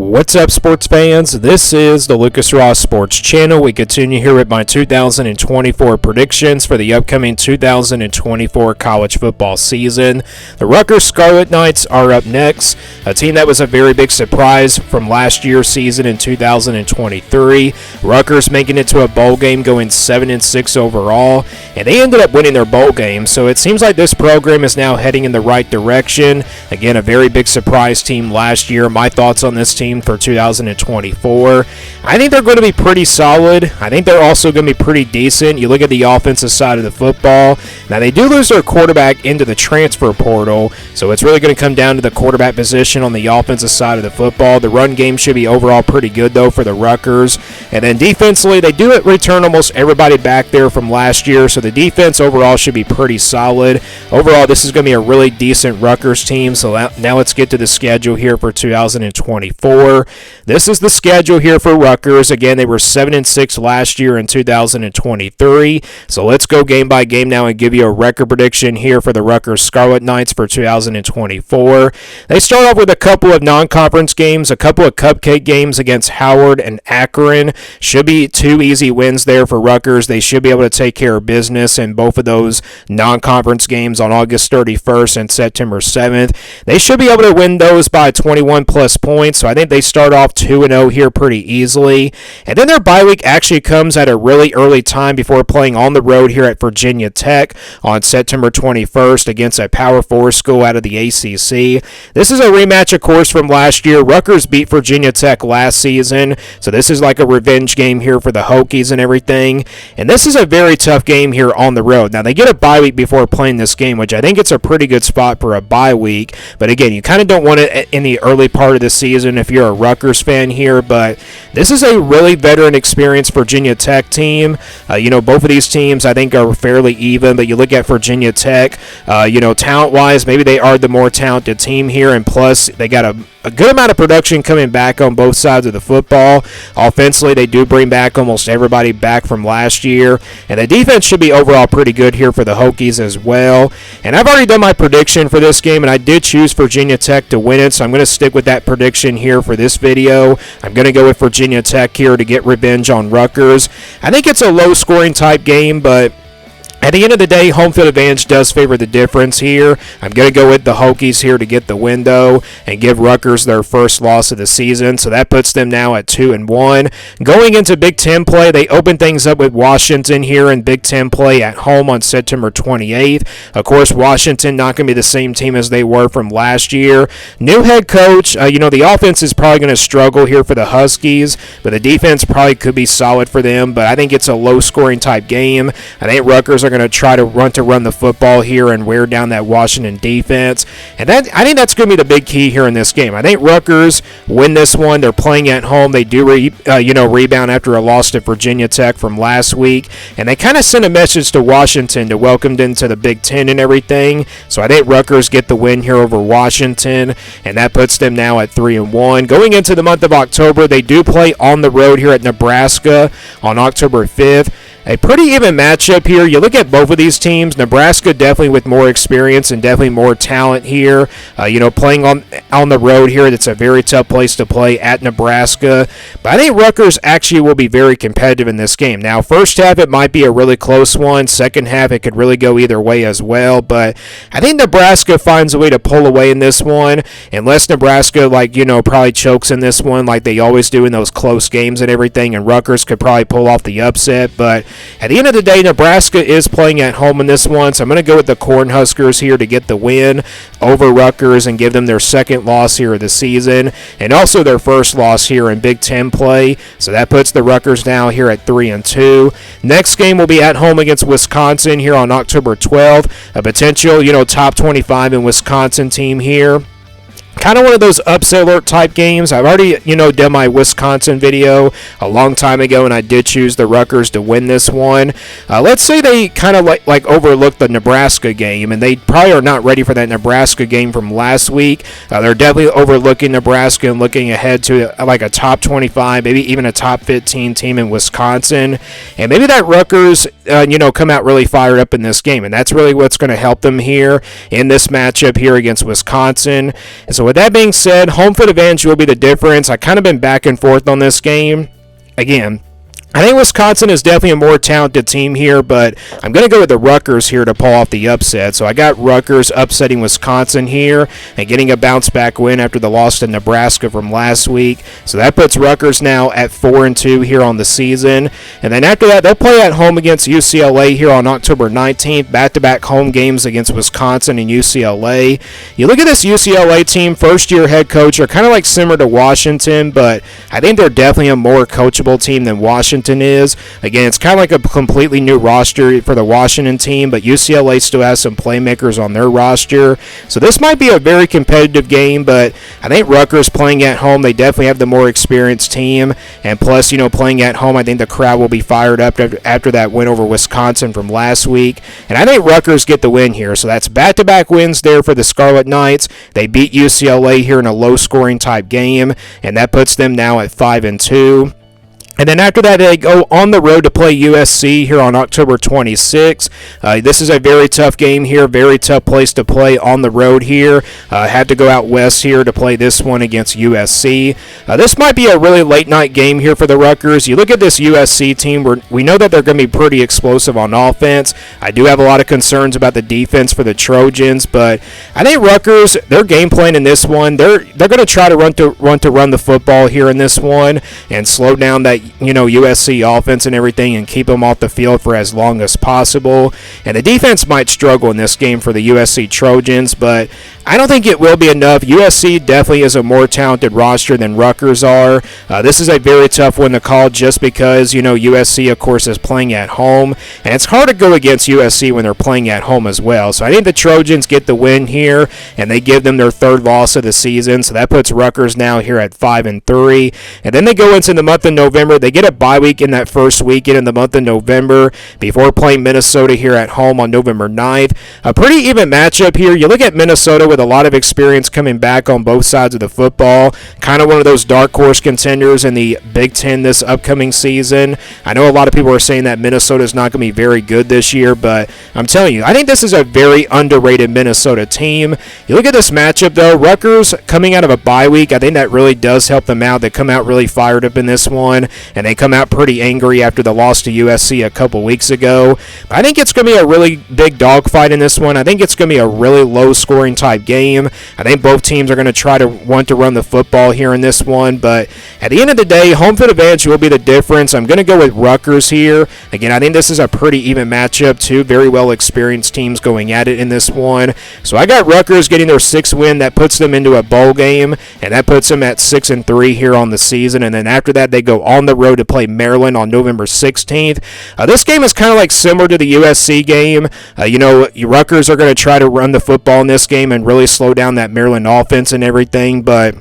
What's up, sports fans? This is the Lucas Ross Sports Channel. We continue here with my 2024 predictions for the upcoming 2024 college football season. The Rutgers Scarlet Knights are up next, a team that was a very big surprise from last year's season in 2023. Rutgers making it to a bowl game, going 7-6 overall, and they ended up winning their bowl game, so it seems like this program is now heading in the right direction. Again, a very big surprise team last year. My thoughts on this team for 2024. I think they're going to be pretty solid. I think they're also going to be pretty decent. You look at the offensive side of the football. Now, they do lose their quarterback into the transfer portal, so it's really going to come down to the quarterback position on the offensive side of the football. The run game should be overall pretty good, though, for the Rutgers. And then defensively, they do return almost everybody back there from last year, so the defense overall should be pretty solid. Overall, this is going to be a really decent Rutgers team, so now let's get to the schedule here for 2024. This is the schedule here for Rutgers. Again, they were 7-6 last year in 2023. So let's go game by game now and give you a record prediction here for the Rutgers Scarlet Knights for 2024. They start off with a couple of non-conference games, a couple of cupcake games against Howard and Akron. Should be two easy wins there for Rutgers. They should be able to take care of business in both of those non-conference games on August 31st and September 7th. They should be able to win those by 21 plus points. So I think they start off 2-0 here pretty easily. And then their bye week actually comes at a really early time before playing on the road here at Virginia Tech on September 21st against a Power 4 school out of the ACC. This is a rematch, of course, from last year. Rutgers beat Virginia Tech last season, so this is like a revenge game here for the Hokies and everything. And this is a very tough game here on the road. Now, they get a bye week before playing this game, which I think it's a pretty good spot for a bye week. But again, you kind of don't want it in the early part of the season if you're a Rutgers fan here, but this is a really veteran, experienced Virginia Tech team. Both of these teams I think are fairly even, but you look at Virginia Tech, talent-wise, maybe they are the more talented team here, and plus they got a good amount of production coming back on both sides of the football. Offensively, they do bring back almost everybody back from last year, and the defense should be overall pretty good here for the Hokies as well. And I've already done my prediction for this game, and I did choose Virginia Tech to win it, so I'm going to stick with that prediction here for this video. I'm going to go with Virginia Tech here to get revenge on Rutgers. I think it's a low-scoring type game, but at the end of the day, home field advantage does favor the difference here. I'm going to go with the Hokies here to get the win, though, and give Rutgers their first loss of the season. So that puts them now at 2-1. Going into Big Ten play, they open things up with Washington here in Big Ten play at home on September 28th. Of course, Washington not going to be the same team as they were from last year. New head coach, the offense is probably going to struggle here for the Huskies, but the defense probably could be solid for them. But I think it's a low-scoring type game. I think Rutgers are going to try to run the football here and wear down that Washington defense, and I think that's going to be the big key here in this game. I think Rutgers win this one. They're playing at home. They do rebound after a loss to Virginia Tech from last week, and they kind of send a message to Washington to welcome them to the Big Ten and everything. So I think Rutgers get the win here over Washington, and that puts them now at 3-1. Going into the month of October, they do play on the road here at Nebraska on October 5th. A pretty even matchup here. You look at both of these teams. Nebraska definitely with more experience and definitely more talent here. Playing on the road here, it's a very tough place to play at Nebraska. But I think Rutgers actually will be very competitive in this game. Now, first half, it might be a really close one. Second half, it could really go either way as well. But I think Nebraska finds a way to pull away in this one. Unless Nebraska, probably chokes in this one like they always do in those close games and everything. And Rutgers could probably pull off the upset. But at the end of the day, Nebraska is playing at home in this one, so I'm going to go with the Cornhuskers here to get the win over Rutgers and give them their second loss here of the season, and also their first loss here in Big Ten play. So that puts the Rutgers now here at 3-2. Next game will be at home against Wisconsin here on October 12th. A potential, top 25 in Wisconsin team here. Kind of one of those upset alert type games. I've already, done my Wisconsin video a long time ago, and I did choose the Rutgers to win this one. Let's say they kind of like overlooked the Nebraska game, and they probably are not ready for that Nebraska game from last week. They're definitely overlooking Nebraska and looking ahead to like a top 25, maybe even a top 15 team in Wisconsin. And maybe that Rutgers, come out really fired up in this game, and that's really what's going to help them here in this matchup here against Wisconsin. And so with with that being said, home field advantage will be the difference. I kind of been back and forth on this game. Again, I think Wisconsin is definitely a more talented team here, but I'm going to go with the Rutgers here to pull off the upset. So I got Rutgers upsetting Wisconsin here and getting a bounce-back win after the loss to Nebraska from last week. So that puts Rutgers now at 4-2 here on the season. And then after that, they'll play at home against UCLA here on October 19th. Back-to-back home games against Wisconsin and UCLA. You look at this UCLA team, first-year head coach, are kind of like similar to Washington, but I think they're definitely a more coachable team than Washington is. Again, it's kind of like a completely new roster for the Washington team, but UCLA still has some playmakers on their roster. So this might be a very competitive game, but I think Rutgers playing at home, they definitely have the more experienced team. And plus, playing at home, I think the crowd will be fired up after that win over Wisconsin from last week. And I think Rutgers get the win here. So that's back-to-back wins there for the Scarlet Knights. They beat UCLA here in a low-scoring type game, and that puts them now at 5-2. And then after that, they go on the road to play USC here on October 26th. This is a very tough game here, very tough place to play on the road here. Had to go out west here to play this one against USC. This might be a really late-night game here for the Rutgers. You look at this USC team, we know that they're going to be pretty explosive on offense. I do have a lot of concerns about the defense for the Trojans, but I think Rutgers, their game plan in this one, they're going to try to run the football here in this one and slow down that USC offense and everything and keep them off the field for as long as possible. And the defense might struggle in this game for the USC Trojans, but I don't think it will be enough. USC definitely is a more talented roster than Rutgers are. This is a very tough one to call just because, USC, of course, is playing at home. And it's hard to go against USC when they're playing at home as well. So I think the Trojans get the win here, and they give them their third loss of the season. So that puts Rutgers now here at 5-3. And then they go into the month of November. They get a bye week in that first weekend in the month of November before playing Minnesota here at home on November 9th. A pretty even matchup here. You look at Minnesota with a lot of experience coming back on both sides of the football. Kind of one of those dark horse contenders in the Big Ten this upcoming season. I know a lot of people are saying that Minnesota is not going to be very good this year, but I'm telling you, I think this is a very underrated Minnesota team. You look at this matchup, though, Rutgers coming out of a bye week, I think that really does help them out. They come out really fired up in this one, and they come out pretty angry after the loss to USC a couple weeks ago. I think it's going to be a really big dogfight in this one. I think it's going to be a really low-scoring type game. I think both teams are going to want to run the football here in this one, but at the end of the day, home field advantage will be the difference. I'm going to go with Rutgers here. Again, I think this is a pretty even matchup. Two very well-experienced teams going at it in this one. So I got Rutgers getting their 6th win. That puts them into a bowl game, and that puts them at 6-3 here on the season. And then after that, they go on the road to play Maryland on November 16th. This game is kind of like similar to the USC game. Rutgers are going to try to run the football in this game and really slow down that Maryland offense and everything, but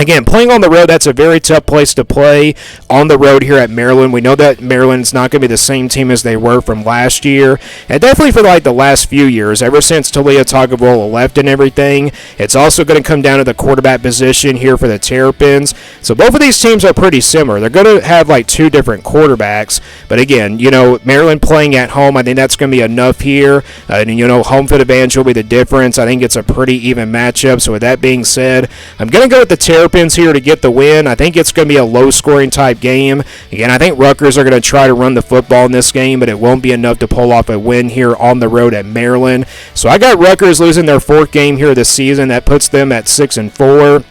again, playing on the road, that's a very tough place to play on the road here at Maryland. We know that Maryland's not going to be the same team as they were from last year, and definitely for the last few years, ever since Talia Tagovailoa left and everything. It's also going to come down to the quarterback position here for the Terrapins. So both of these teams are pretty similar. They're going to have two different quarterbacks, but again, Maryland playing at home, I think that's going to be enough here. Home field advantage will be the difference. I think it's a pretty even matchup. So with that being said, I'm going to go with the Terrapins here to get the win. I think it's going to be a low-scoring type game. Again, I think Rutgers are going to try to run the football in this game, but it won't be enough to pull off a win here on the road at Maryland. So I got Rutgers losing their 4th game here this season. That puts them at 6-4.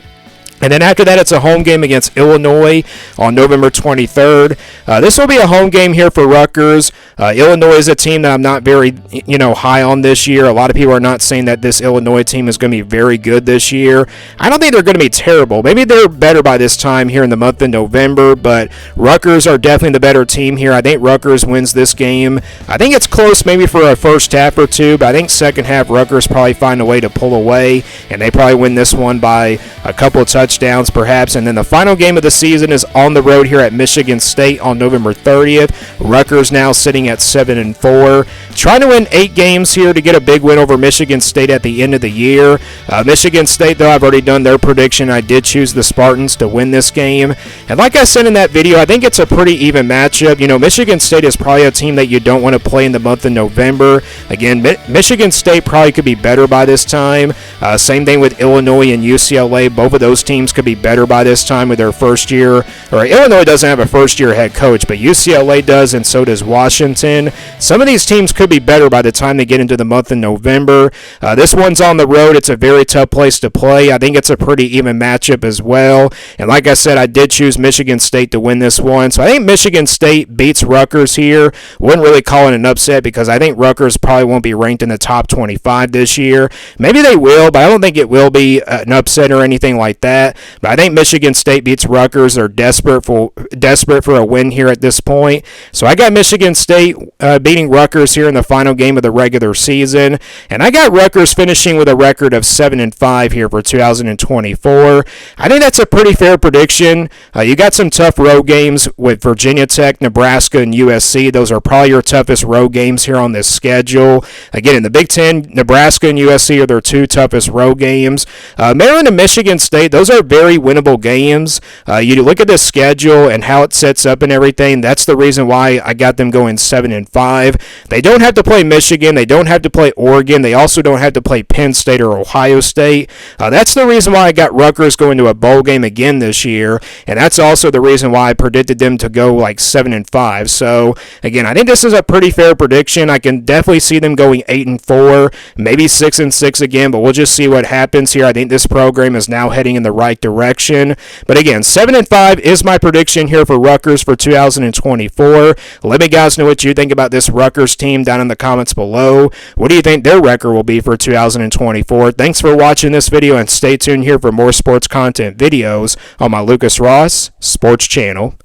And then after that, it's a home game against Illinois on November 23rd. This will be a home game here for Rutgers. Illinois is a team that I'm not very, high on this year. A lot of people are not saying that this Illinois team is going to be very good this year. I don't think they're going to be terrible. Maybe they're better by this time here in the month of November, but Rutgers are definitely the better team here. I think Rutgers wins this game. I think it's close maybe for a first half or two, but I think second half Rutgers probably find a way to pull away, and they probably win this one by a couple of touchdowns touchdowns perhaps. And then the final game of the season is on the road here at Michigan State on November 30th. Rutgers now sitting at 7-4. Trying to win 8 games here to get a big win over Michigan State at the end of the year. Michigan State, though, I've already done their prediction. I did choose the Spartans to win this game. And like I said in that video, I think it's a pretty even matchup. You know, Michigan State is probably a team that you don't want to play in the month of November. Again, Michigan State probably could be better by this time. Same thing with Illinois and UCLA. Both of those teams could be better by this time with their first year. Or Illinois doesn't have a first-year head coach, but UCLA does, and so does Washington. Some of these teams could be better by the time they get into the month of November. This one's on the road. It's a very tough place to play. I think it's a pretty even matchup as well. And like I said, I did choose Michigan State to win this one. So I think Michigan State beats Rutgers here. Wouldn't really call it an upset because I think Rutgers probably won't be ranked in the top 25 this year. Maybe they will, but I don't think it will be an upset or anything like that. But I think Michigan State beats Rutgers. They're desperate for a win here at this point. So I got Michigan State beating Rutgers here in the final game of the regular season. And I got Rutgers finishing with a record of 7-5 here for 2024. I think that's a pretty fair prediction. You got some tough road games with Virginia Tech, Nebraska, and USC. Those are probably your toughest road games here on this schedule. Again, in the Big Ten, Nebraska and USC are their 2 toughest road games. Maryland and Michigan State, those are very winnable games. You look at the schedule and how it sets up and everything. That's the reason why I got them going 7-5. They don't have to play Michigan. They don't have to play Oregon. They also don't have to play Penn State or Ohio State. That's the reason why I got Rutgers going to a bowl game again this year, and that's also the reason why I predicted them to go like 7-5. So again, I think this is a pretty fair prediction. I can definitely see them going 8-4, maybe 6-6 again, but we'll just see what happens here. I think this program is now heading in the right direction. But again, 7-5 is my prediction here for Rutgers for 2024. Let me guys know what you think about this Rutgers team down in the comments below. What do you think their record will be for 2024? Thanks for watching this video, and stay tuned here for more sports content videos on my Lucas Ross Sports channel.